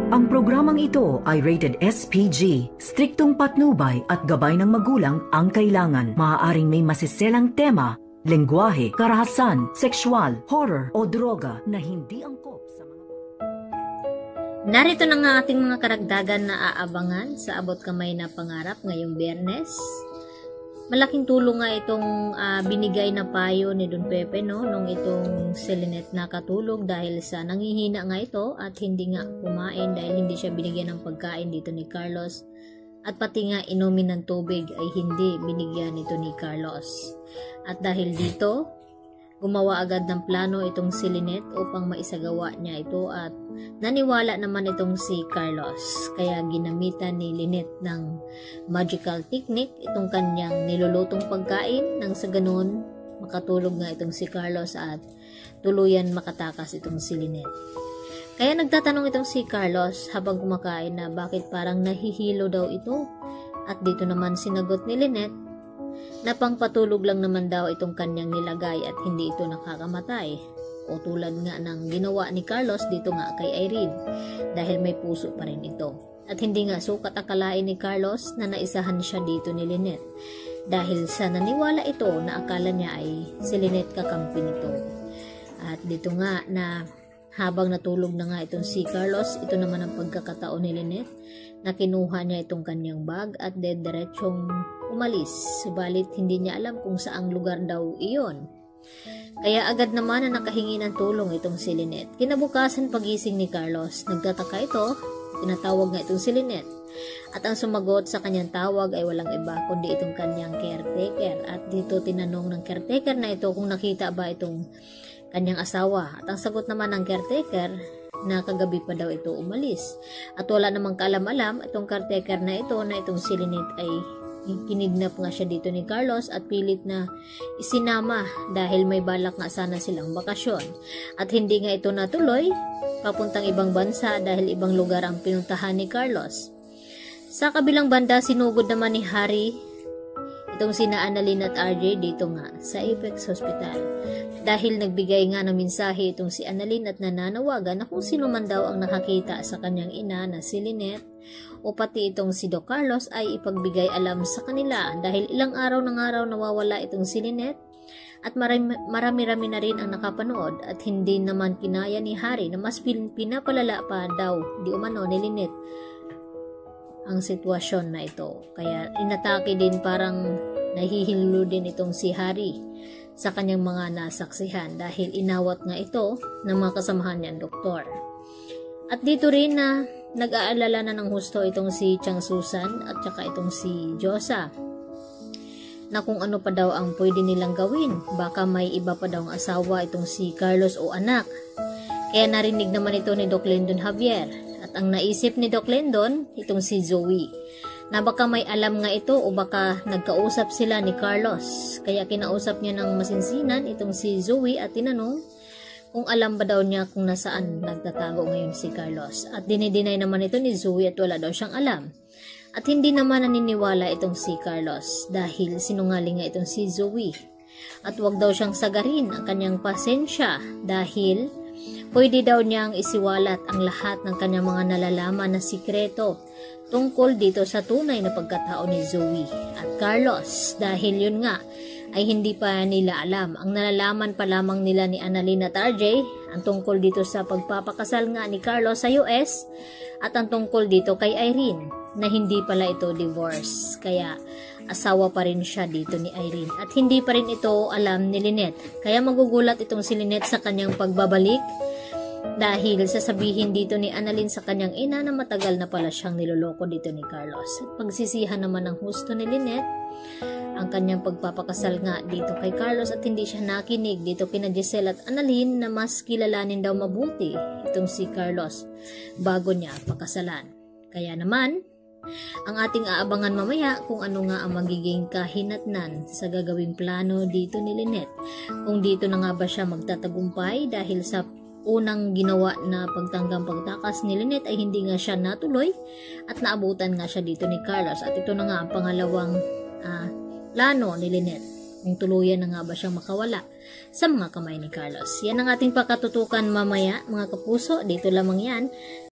Ang programang ito ay rated SPG. Striktong patnubay at gabay ng magulang ang kailangan. Maaaring may masiselang tema, lengguwahe, karahasan, sexual, horror o droga na hindi angkop sa mga... Narito na nga ating mga karagdagan na aabangan sa abot kamay na pangarap ngayong Biyernes. Malaking tulong nga itong binigay na payo ni Don Pepe nung itong si Lynette nakatulog dahil sa nangihina nga ito at hindi nga kumain dahil hindi siya binigyan ng pagkain dito ni Carlos at pati nga inumin ng tubig ay hindi binigyan nito ni Carlos. At dahil dito, gumawa agad ng plano itong si Lynette upang maisagawa niya ito at naniwala naman itong si Carlos. Kaya ginamitan ni Lynette ng magical technique itong kanyang nilulutong pagkain nang sa ganun makatulog nga itong si Carlos at tuluyan makatakas itong si Lynette. Kaya nagtatanong itong si Carlos habang kumakain na bakit parang nahihilo daw ito at dito naman sinagot ni Lynette na pangpatulog lang naman daw itong kanyang nilagay at hindi ito nakakamatay. O tulad nga ng ginawa ni Carlos dito nga kay Irene dahil may puso pa rin ito. At hindi nga sukat akalain ni Carlos na naisahan siya dito ni Lynette dahil sa naniwala ito na akala niya ay si Lynette kakampi nito. At dito nga na habang natulog na nga itong si Carlos, ito naman ang pagkakataon ni Lynette na kinuha niya itong kanyang bag at diretsyong umalis. Subalit hindi niya alam kung saang lugar daw iyon. Kaya agad naman na nakahingi ng tulong itong si Lynette. Kinabukasan pagising ni Carlos, nagtataka ito, tinatawag nga itong si Lynette. At ang sumagot sa kanyang tawag ay walang iba kundi itong kanyang caretaker. At dito tinanong ng caretaker na ito kung nakita ba itong kanyang asawa. At ang sagot naman ng caretaker na kagabi pa daw ito umalis. At wala namang kaalam-alam itong caretaker na itong si Lynette ay kinidnap nga siya dito ni Carlos at pilit na isinama dahil may balak nga sana silang bakasyon. At hindi nga ito natuloy, papuntang ibang bansa dahil ibang lugar ang pinuntahan ni Carlos. Sa kabilang banda, sinugod naman ni Harry itong sina Annalyn at RJ dito nga sa Apex Hospital. Dahil nagbigay nga ng mensahe itong si Annalyn at nananawagan na kung sino man daw ang nakakita sa kanyang ina na si Lynette o pati itong si Doc Carlos ay ipagbigay alam sa kanila dahil ilang araw ng araw nawawala itong si Lynette at marami-rami na rin ang nakapanood at hindi naman kinaya ni Harry na mas pinapalala pa daw di umano ni Lynette ang sitwasyon na ito. Kaya inatake din parang nahihilo din itong si Harry sa kanyang mga nasaksihan dahil inawat nga ito ng mga kasamahan niyang doktor. At dito rin na nag-aalala na ng husto itong si Chang Susan at saka itong si Josa na kung ano pa daw ang pwede nilang gawin. Baka may iba pa daw ang asawa itong si Carlos o anak. Kaya narinig naman ito ni Doc Lyndon Javier. At ang naisip ni Doc Lyndon, itong si Zoe, na baka may alam nga ito o baka nagkausap sila ni Carlos. Kaya kinausap niya ng masinsinan itong si Zoe at tinanong kung alam ba daw niya kung nasaan nagtatago ngayon si Carlos. At dinidinay naman ito ni Zoe at wala daw siyang alam. At hindi naman naniniwala itong si Carlos dahil sinungaling nga itong si Zoe. At wag daw siyang sagarin ang kanyang pasensya dahil pwede daw niyang isiwalat ang lahat ng kanyang mga nalalaman na sikreto tungkol dito sa tunay na pagkatao ni Zoe at Carlos dahil yun nga ay hindi pa nila alam. Ang nalalaman pa lamang nila ni Annalyn at RJ ang tungkol dito sa pagpapakasal nga ni Carlos sa US at ang tungkol dito kay Irene na hindi pala ito divorce. Kaya asawa pa rin siya dito ni Irene at hindi pa rin ito alam ni Lynette. Kaya magugulat itong si Lynette sa kanyang pagbabalik dahil sasabihin dito ni Annalyn sa kanyang ina na matagal na pala siyang niloloko dito ni Carlos. At pagsisihan naman ng husto ni Lynette ang kanyang pagpapakasal nga dito kay Carlos at hindi siya nakinig dito kina Giselle at Annalyn na mas kilalanin daw mabuti itong si Carlos bago niya pakasalan. Kaya naman, ang ating aabangan mamaya kung ano nga ang magiging kahinatnan sa gagawing plano dito ni Lynette. Kung dito na nga ba siya magtatagumpay dahil sa unang ginawa na pagtanggang pagtakas ni Lynette ay hindi nga siya natuloy at naabutan nga siya dito ni Carlos. At ito na nga ang pangalawang plano ni Lynette. Kung tuluyan na nga ba siyang makawala sa mga kamay ni Carlos. Yan ang ating pakatutukan mamaya mga kapuso. Dito lamang yan